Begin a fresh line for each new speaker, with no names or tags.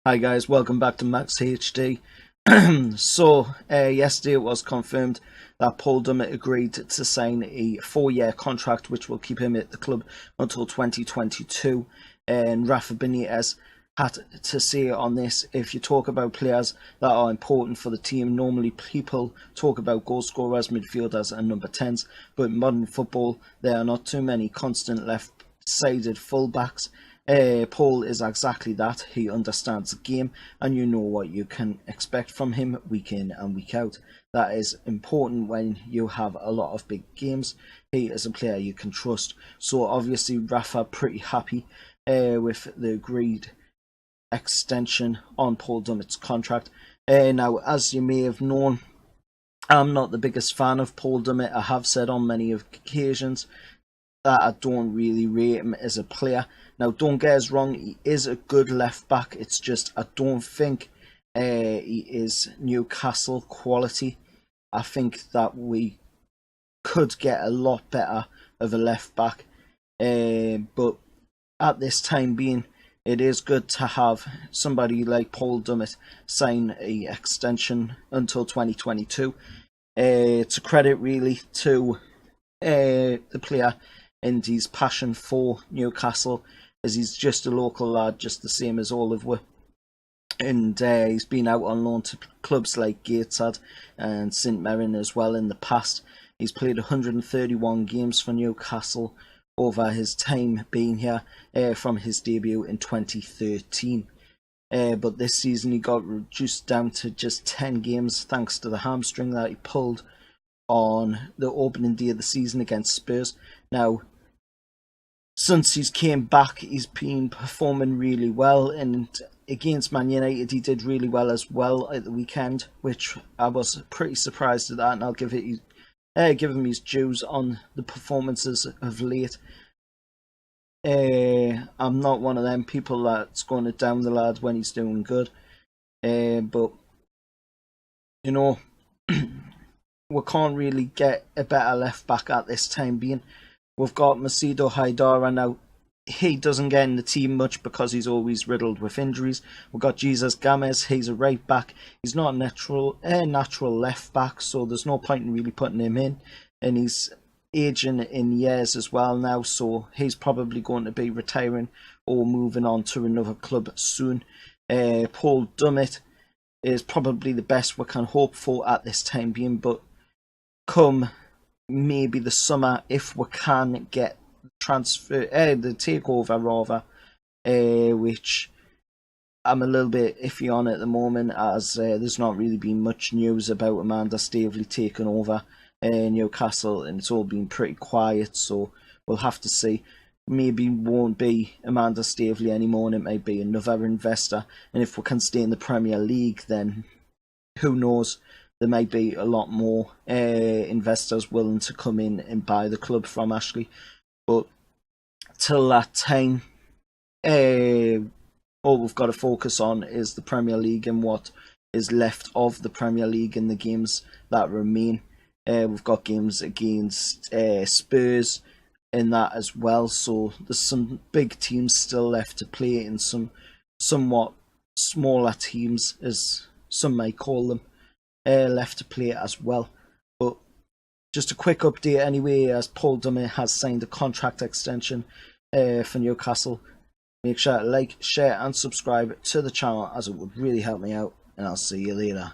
Hi guys, welcome back to Max HD. Yesterday it was confirmed that Paul Dummett agreed to sign a 4-year contract which will keep him at the club until 2022, and Rafa Benitez had to say on this: if you talk about players that are important for the team, normally people talk about goal scorers, midfielders and number 10s, but in modern football there are not too many constant left-sided fullbacks. Paul is exactly that. He understands the game and you know what you can expect from him week in and week out. That is important when you have a lot of big games. He is a player you can trust. So obviously Rafa pretty happy with the agreed extension on Paul Dummett's contract. Now, as you may have known, I'm not the biggest fan of Paul Dummett. I have said on many occasions that I don't really rate him as a player. Now, don't get us wrong, he is a good left back. It's just I don't think he is Newcastle quality. I think that we could get a lot better of a left back. But at this time being, it is good to have somebody like Paul Dummett sign an extension until 2022. It's a credit really to the player and his passion for Newcastle, as he's just a local lad, just the same as all of us. And he's been out on loan to clubs like Gateshead and St Mirren as well in the past. He's played 131 games for Newcastle over his time being here, from his debut in 2013. But this season he got reduced down to just 10 games thanks to the hamstring that he pulled on the opening day of the season against Spurs. Now, since he's came back, he's been performing really well, and against Man United he did really well as well at the weekend, which I was pretty surprised at that, and I'll give him his dues on the performances of late. I'm not one of them people that's going to down the lad when he's doing good, but you know, we can't really get a better left back at this time being. We've got Macedo Haidara now. He doesn't get in the team much because he's always riddled with injuries. We've got Jesus Gomez. He's a right back. He's not a natural left back, so there's no point in really putting him in. And he's aging in years as well now, so he's probably going to be retiring or moving on to another club soon. Paul Dummett is probably the best we can hope for at this time being, but come maybe the summer, if we can get the takeover rather, which I'm a little bit iffy on at the moment, as there's not really been much news about Amanda Staveley taking over Newcastle, and it's all been pretty quiet, so we'll have to see. Maybe it won't be Amanda Staveley anymore, and it might be another investor, and if we can stay in the Premier League, then who knows, there might be a lot more investors willing to come in and buy the club from Ashley. But till that time, all we've got to focus on is the Premier League and what is left of the Premier League in the games that remain. We've got games against Spurs in that as well, so there's some big teams still left to play, and some somewhat smaller teams, as some might call them, left to play as well. But just a quick update anyway, as Paul Dummett has signed a contract extension for Newcastle. Make sure to like, share and subscribe to the channel, as it would really help me out, and I'll see you later.